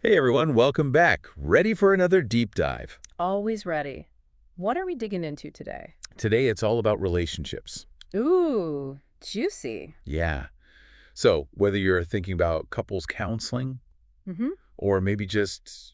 Hey everyone, welcome back. Ready for another deep dive. Always ready. What are we digging into today? Today it's all about relationships. Ooh, juicy. Yeah. So, whether you're thinking about couples counseling Mm-hmm. or maybe just,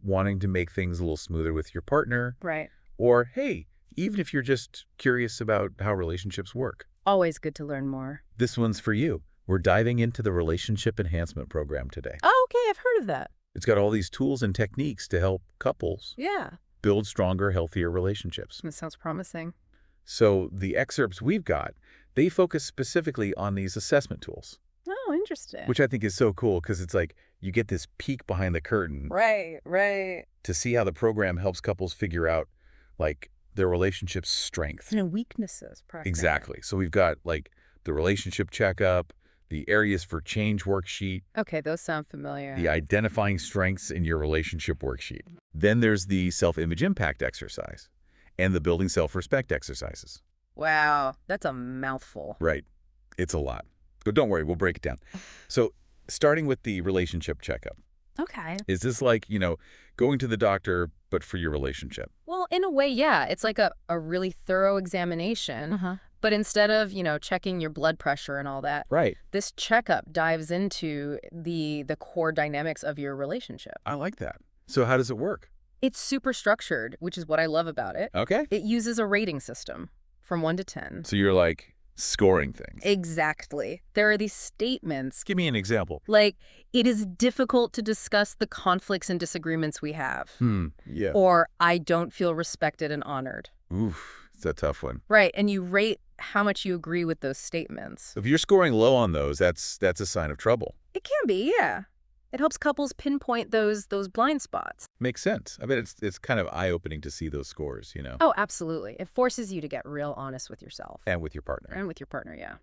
wanting to make things a little smoother with your partner, Right. or hey, even if you're just curious about how relationships work, Always good to learn more. this one's for you. We're diving into the Relationship Enhancement Program today. Oh, okay, I've heard of that. It's got all these tools and techniques to help couples Yeah. build stronger, healthier relationships. That sounds promising. So the excerpts we've got, they focus specifically on these assessment tools, Oh, interesting. which I think is so cool because it's like you get this peek behind the curtain Right. to see how the program helps couples figure out like their relationship's strengths. And weaknesses, practically. Exactly. So we've got like the relationship checkup, the areas for change worksheet, Okay, those sound familiar. the identifying strengths in your relationship worksheet. Then there's the self-image impact exercise and the building self-respect exercises. Wow, that's a mouthful. Right. It's a lot. But don't worry, we'll break it down. So starting with the relationship checkup, Okay. is this like, going to the doctor, but for your relationship? Well, in a way, yeah. It's like a really thorough examination. Uh-huh. But instead of, checking your blood pressure and all that, Right. this checkup dives into the core dynamics of your relationship. I like that. So how does it work? It's super structured, which is what I love about it. Okay. It uses a rating system from 1 to 10. So you're like scoring things. Exactly. There are these statements Give me an example. like, it is difficult to discuss the conflicts and disagreements we have. Yeah. Or, I don't feel respected and honored. Oof, it's a tough one. Right, and you rate how much you agree with those statements. If you're scoring low on those, that's a sign of trouble. It can be, yeah. It helps couples pinpoint those blind spots. Makes sense. I bet it's kind of eye-opening to see those scores, Oh, absolutely. It forces you to get real honest with yourself. and with your partner. And with your partner, yeah.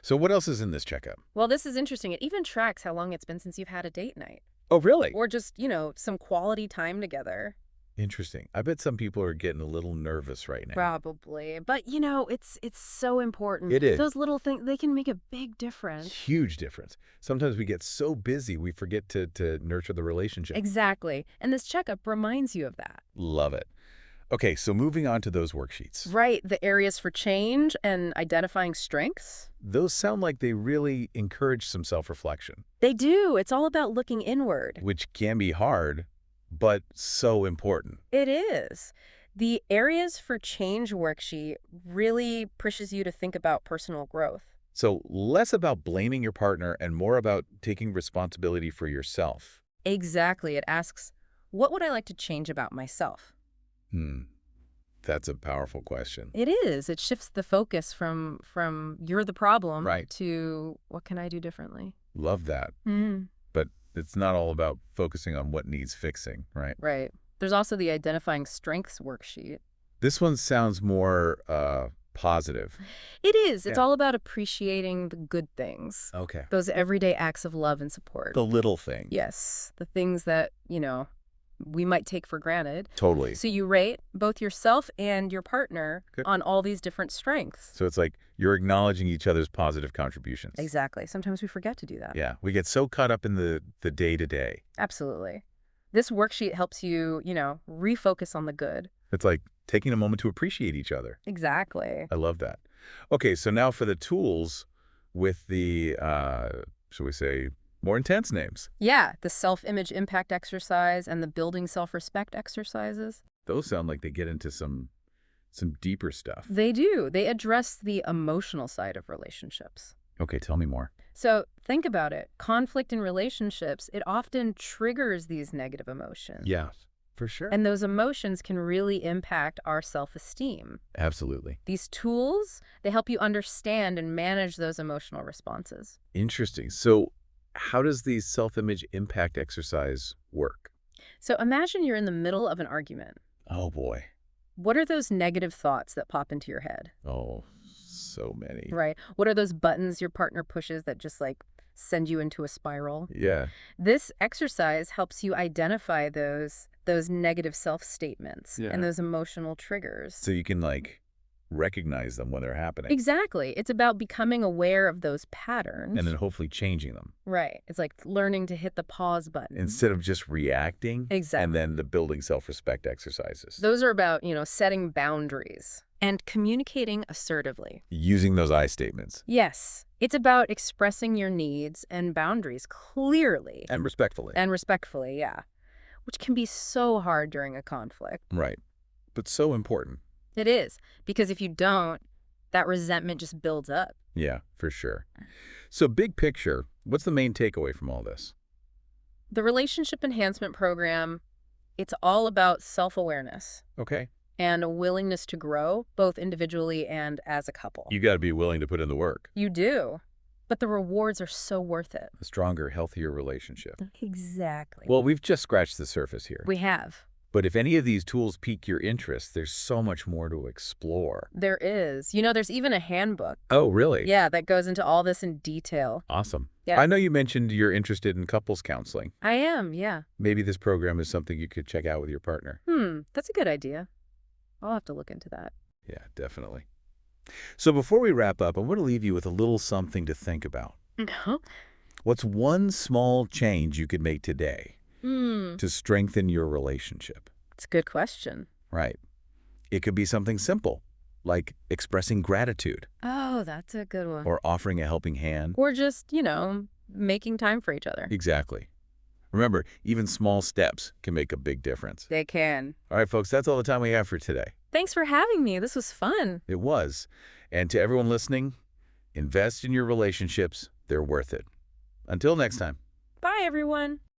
So what else is in this checkup? Well, this is interesting. It even tracks how long it's been since you've had a date night. Oh, really? Or just, some quality time together. Interesting. I bet some people are getting a little nervous right now. Probably. But, it's so important. It is. Those little things, they can make a big difference. Huge difference. Sometimes we get so busy we forget to nurture the relationship. Exactly. And this checkup reminds you of that. Love it. Okay, so moving on to those worksheets. Right. The areas for change and identifying strengths. Those sound like they really encourage some self-reflection, They do. It's all about looking inward. which can be hard, but so important. It is. The areas for change worksheet really pushes you to think about personal growth. So less about blaming your partner and more about taking responsibility for yourself. Exactly. It asks, what would I like to change about myself? That's a powerful question. It is. It shifts the focus from you're the problem Right. to what can I do differently? Love that. But it's not all about focusing on what needs fixing, right? Right. There's also the identifying strengths worksheet. This one sounds more positive. It is. It's Yeah. all about appreciating the good things. Okay. Those everyday acts of love and support. The little thing. Yes. The things that, we might take for granted. Totally. So you rate both yourself and your partner Good. on all these different strengths. So it's like you're acknowledging each other's positive contributions. Exactly. Sometimes we forget to do that. Yeah. We get so caught up in the day-to-day. Absolutely. This worksheet helps you, refocus on the good. It's like taking a moment to appreciate each other. Exactly. I love that. Okay, so now for the tools with the, shall we say, more intense names. Yeah, the self-image impact exercise and the building self-respect exercises. Those sound like they get into some deeper stuff. They do. They address the emotional side of relationships. Okay, tell me more. So think about it. Conflict in relationships, it often triggers these negative emotions. Yeah, for sure. And those emotions can really impact our self-esteem. Absolutely. These tools, they help you understand and manage those emotional responses. Interesting. So how does the self-image impact exercise work? So imagine you're in the middle of an argument. Oh, boy. What are those negative thoughts that pop into your head? Oh, so many. Right? What are those buttons your partner pushes that just send you into a spiral? Yeah. This exercise helps you identify those negative self-statements Yeah. and those emotional triggers. So you can recognize them when they're happening, Exactly. It's about becoming aware of those patterns. and then hopefully changing them Right. It's like learning to hit the pause button. instead of just reacting. Exactly. And then the building self-respect exercises. Those are about, setting boundaries and communicating assertively. Using those I statements. Yes. It's about expressing your needs and boundaries clearly. And respectfully. And respectfully, yeah. Which can be so hard during a conflict. Right. But so important. It is. Because if you don't, that resentment just builds up. Yeah, for sure. So big picture, what's the main takeaway from all this? The Relationship Enhancement Program, it's all about self-awareness Okay. and a willingness to grow, both individually and as a couple. You got to be willing to put in the work. You do. But the rewards are so worth it. A stronger, healthier relationship. Exactly. Well, we've just scratched the surface here. We have. But if any of these tools pique your interest, there's so much more to explore. There is. There's even a handbook. Oh, really? Yeah, that goes into all this in detail. Awesome. Yeah. I know you mentioned you're interested in couples counseling. I am, yeah. Maybe this program is something you could check out with your partner. That's a good idea. I'll have to look into that. Yeah, definitely. So before we wrap up, I want to leave you with a little something to think about. What's one small change you could make today to strengthen your relationship? It's a good question. Right. It could be something simple, like expressing gratitude Oh, that's a good one. or offering a helping hand. Or just, making time for each other. Exactly. Remember, even small steps can make a big difference. They can. All right, folks, that's all the time we have for today. Thanks for having me. This was fun. It was. And to everyone listening, invest in your relationships. They're worth it. Until next time. Bye, everyone.